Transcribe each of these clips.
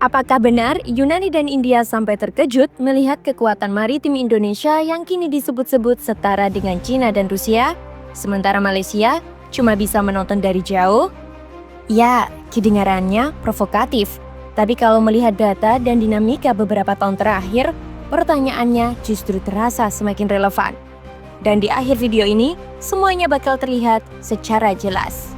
Apakah benar Yunani dan India sampai terkejut melihat kekuatan maritim Indonesia yang kini disebut-sebut setara dengan Cina dan Rusia? Sementara Malaysia cuma bisa menonton dari jauh? Ya, kedengarannya provokatif. Tapi kalau melihat data dan dinamika beberapa tahun terakhir, pertanyaannya justru terasa semakin relevan. Dan di akhir video ini, semuanya bakal terlihat secara jelas.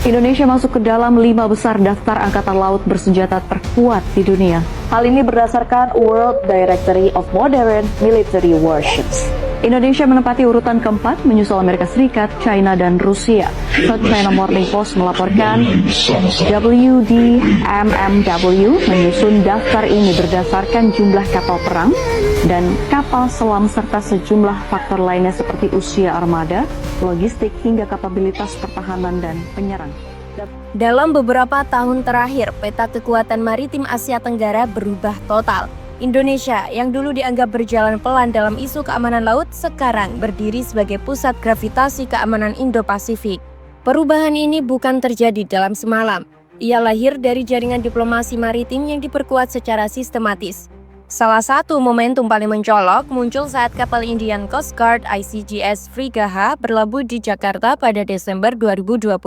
Indonesia masuk ke dalam 5 besar daftar angkatan laut bersenjata terkuat di dunia. Hal ini berdasarkan World Directory of Modern Military Warships. Indonesia menempati urutan keempat menyusul Amerika Serikat, China, dan Rusia. South China Morning Post melaporkan WDMMW menyusun daftar ini berdasarkan jumlah kapal perang dan kapal selam serta sejumlah faktor lainnya seperti usia armada, logistik, hingga kapabilitas pertahanan dan penyerang. Dalam beberapa tahun terakhir, peta kekuatan maritim Asia Tenggara berubah total. Indonesia yang dulu dianggap berjalan pelan dalam isu keamanan laut, sekarang berdiri sebagai pusat gravitasi keamanan Indo-Pasifik. Perubahan ini bukan terjadi dalam semalam. Ia lahir dari jaringan diplomasi maritim yang diperkuat secara sistematis. Salah satu momentum paling mencolok muncul saat kapal Indian Coast Guard ICGS Vrigaha berlabuh di Jakarta pada Desember 2025.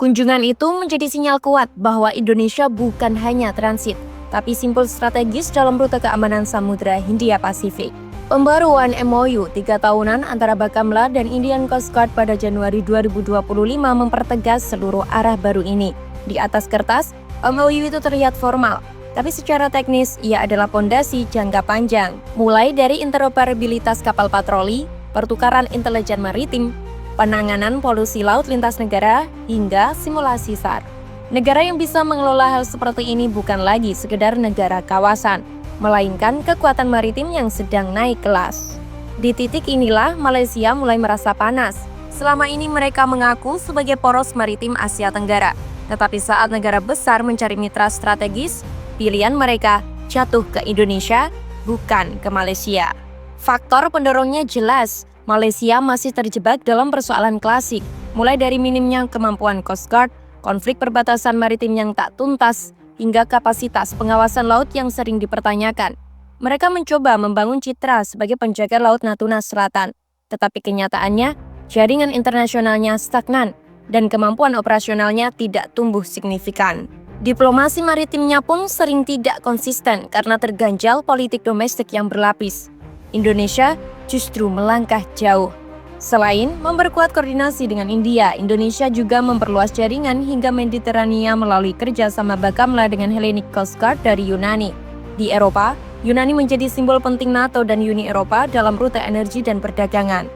Kunjungan itu menjadi sinyal kuat bahwa Indonesia bukan hanya transit, tapi simpul strategis dalam rute keamanan Samudra Hindia Pasifik. Pembaruan MOU 3 tahunan antara Bakamla dan Indian Coast Guard pada Januari 2025 mempertegas seluruh arah baru ini. Di atas kertas, MOU itu terlihat formal, tapi secara teknis ia adalah fondasi jangka panjang, mulai dari interoperabilitas kapal patroli, pertukaran intelijen maritim, penanganan polusi laut lintas negara, hingga simulasi SAR. Negara yang bisa mengelola hal seperti ini bukan lagi sekedar negara kawasan, melainkan kekuatan maritim yang sedang naik kelas. Di titik inilah Malaysia mulai merasa panas. Selama ini mereka mengaku sebagai poros maritim Asia Tenggara, tetapi saat negara besar mencari mitra strategis, pilihan mereka jatuh ke Indonesia, bukan ke Malaysia. Faktor pendorongnya jelas. Malaysia masih terjebak dalam persoalan klasik, mulai dari minimnya kemampuan Coast Guard, konflik perbatasan maritim yang tak tuntas, hingga kapasitas pengawasan laut yang sering dipertanyakan. Mereka mencoba membangun citra sebagai penjaga laut Natuna Selatan, tetapi kenyataannya, jaringan internasionalnya stagnan dan kemampuan operasionalnya tidak tumbuh signifikan. Diplomasi maritimnya pun sering tidak konsisten karena terganjal politik domestik yang berlapis. Indonesia justru melangkah jauh. Selain memperkuat koordinasi dengan India, Indonesia juga memperluas jaringan hingga Mediterania melalui kerjasama Bakamla dengan Hellenic Coast Guard dari Yunani. Di Eropa, Yunani menjadi simbol penting NATO dan Uni Eropa dalam rute energi dan perdagangan.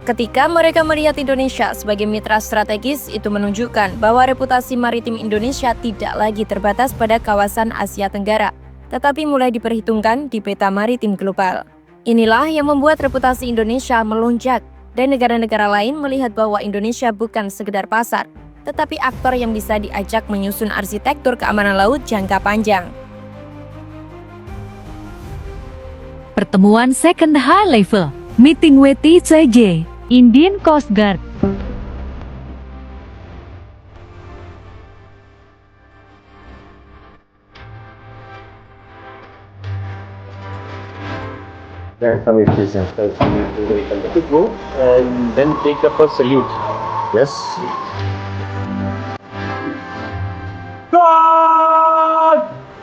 Ketika mereka melihat Indonesia sebagai mitra strategis, itu menunjukkan bahwa reputasi maritim Indonesia tidak lagi terbatas pada kawasan Asia Tenggara, tetapi mulai diperhitungkan di peta maritim global. Inilah yang membuat reputasi Indonesia melonjak, dan negara-negara lain melihat bahwa Indonesia bukan sekedar pasar, tetapi aktor yang bisa diajak menyusun arsitektur keamanan laut jangka panjang. Pertemuan Second High Level Meeting WTCJ Indian Coast Guard. Then some present. So we do the go and then take the first salute. Yes. God!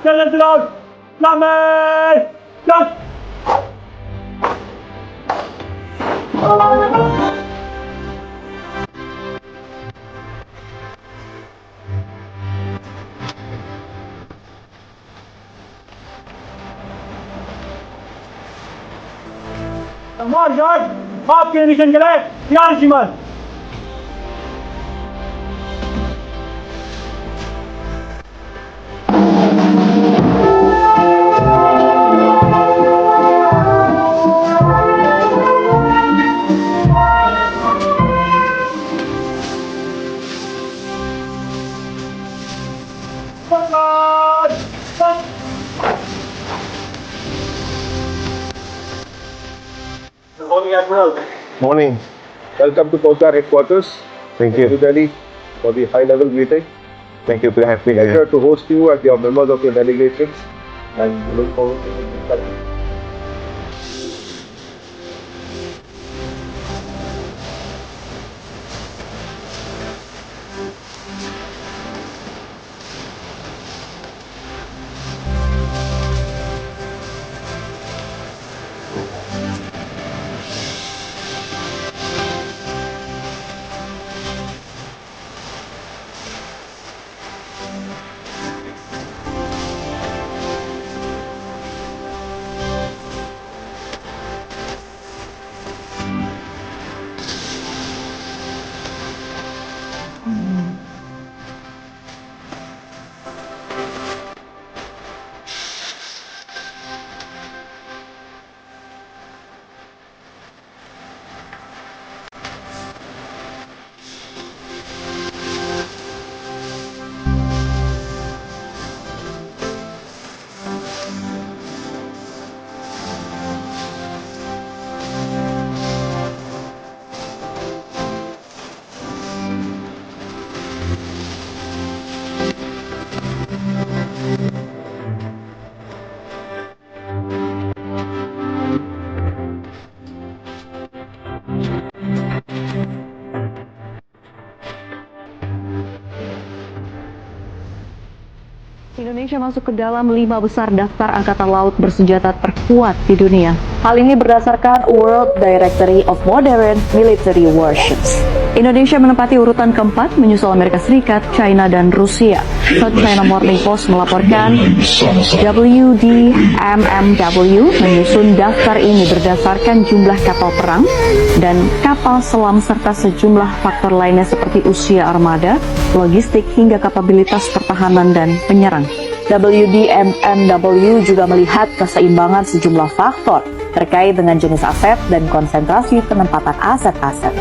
Challenge out! Flamme! Stop! Come on, George! आपके मिशन के लिए तैयार शिमल! Morning, Admiral. Morning. Welcome to Coast Guard Headquarters. Thank New you. Delhi for the high-level meeting. Thank you for having me. Pleasure to host you as your members of your delegation, and look forward to it. Indonesia masuk ke dalam 5 besar daftar angkatan laut bersenjata terkuat di dunia. Hal ini berdasarkan World Directory of Modern Military Warships. Indonesia menempati urutan keempat menyusul Amerika Serikat, China, dan Rusia. South China Morning Post melaporkan WDMMW menyusun daftar ini berdasarkan jumlah kapal perang dan kapal selam serta sejumlah faktor lainnya seperti usia armada, logistik, hingga kapabilitas pertahanan dan penyerang. WDMMW juga melihat keseimbangan sejumlah faktor terkait dengan jenis aset dan konsentrasi penempatan aset-aset.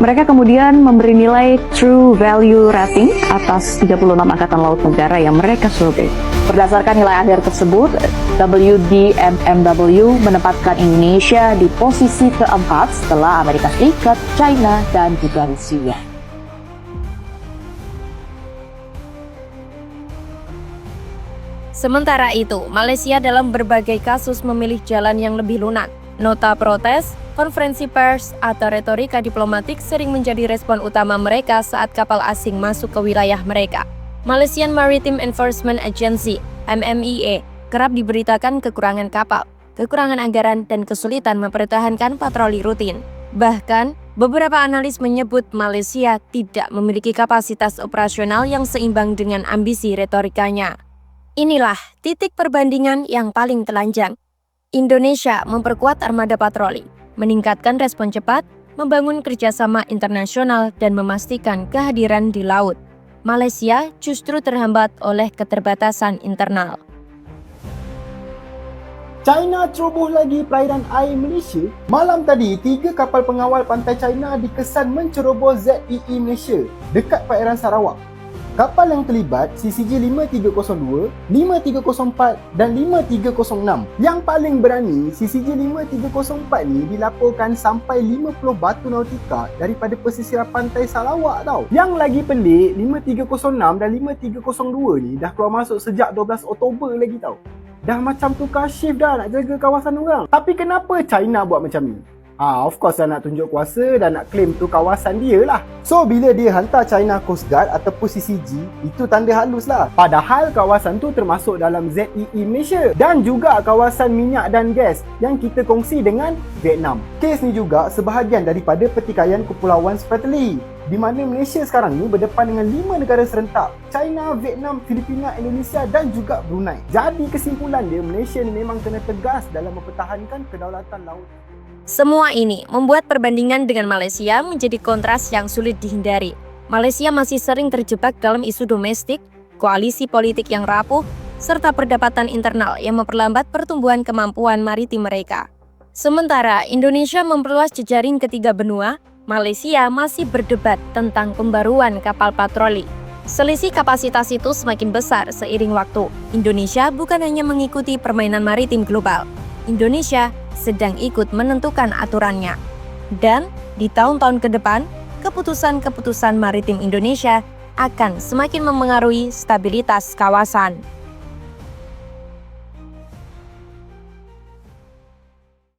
Mereka kemudian memberi nilai True Value Rating atas 36 angkatan laut negara yang mereka survei. Berdasarkan nilai akhir tersebut, WDMMW menempatkan Indonesia di posisi keempat setelah Amerika Serikat, China, dan juga Rusia. Sementara itu, Malaysia dalam berbagai kasus memilih jalan yang lebih lunak. Nota protes, konferensi pers, atau retorika diplomatik sering menjadi respon utama mereka saat kapal asing masuk ke wilayah mereka. Malaysian Maritime Enforcement Agency (MMEA) kerap diberitakan kekurangan kapal, kekurangan anggaran, dan kesulitan mempertahankan patroli rutin. Bahkan, beberapa analis menyebut Malaysia tidak memiliki kapasitas operasional yang seimbang dengan ambisi retorikanya. Inilah titik perbandingan yang paling telanjang. Indonesia memperkuat armada patroli, meningkatkan respon cepat, membangun kerjasama internasional, dan memastikan kehadiran di laut. Malaysia justru terhambat oleh keterbatasan internal. China ceroboh lagi perairan air Malaysia. Malam tadi, 3 kapal pengawal pantai China dikesan menceroboh ZEE Malaysia dekat perairan Sarawak. Kapal yang terlibat CCG 5302, 5304 dan 5306. Yang paling berani, CCG 5304 ni dilaporkan sampai 50 batu nautika daripada pesisir pantai Sarawak tau. Yang lagi pelik, 5306 dan 5302 ni dah keluar masuk sejak 12 Oktober lagi tau. Dah macam tukar shift dah nak jaga kawasan orang. Tapi kenapa China buat macam ni? Of course lah nak tunjuk kuasa dan nak claim tu kawasan dia lah. So bila dia hantar China Coast Guard ataupun CCG, itu tanda halus lah. Padahal kawasan tu termasuk dalam ZEE Malaysia dan juga kawasan minyak dan gas yang kita kongsi dengan Vietnam. Kes ni juga sebahagian daripada pertikaian Kepulauan Spratly, di mana Malaysia sekarang ni berdepan dengan 5 negara serentak: China, Vietnam, Filipina, Indonesia dan juga Brunei. Jadi kesimpulan dia, Malaysia ni memang kena tegas dalam mempertahankan kedaulatan laut. Semua ini membuat perbandingan dengan Malaysia menjadi kontras yang sulit dihindari. Malaysia masih sering terjebak dalam isu domestik, koalisi politik yang rapuh, serta perdebatan internal yang memperlambat pertumbuhan kemampuan maritim mereka. Sementara Indonesia memperluas jejaring ketiga benua, Malaysia masih berdebat tentang pembaruan kapal patroli. Selisih kapasitas itu semakin besar seiring waktu. Indonesia bukan hanya mengikuti permainan maritim global. Indonesia sedang ikut menentukan aturannya. Dan di tahun-tahun ke depan, keputusan-keputusan maritim Indonesia akan semakin memengaruhi stabilitas kawasan.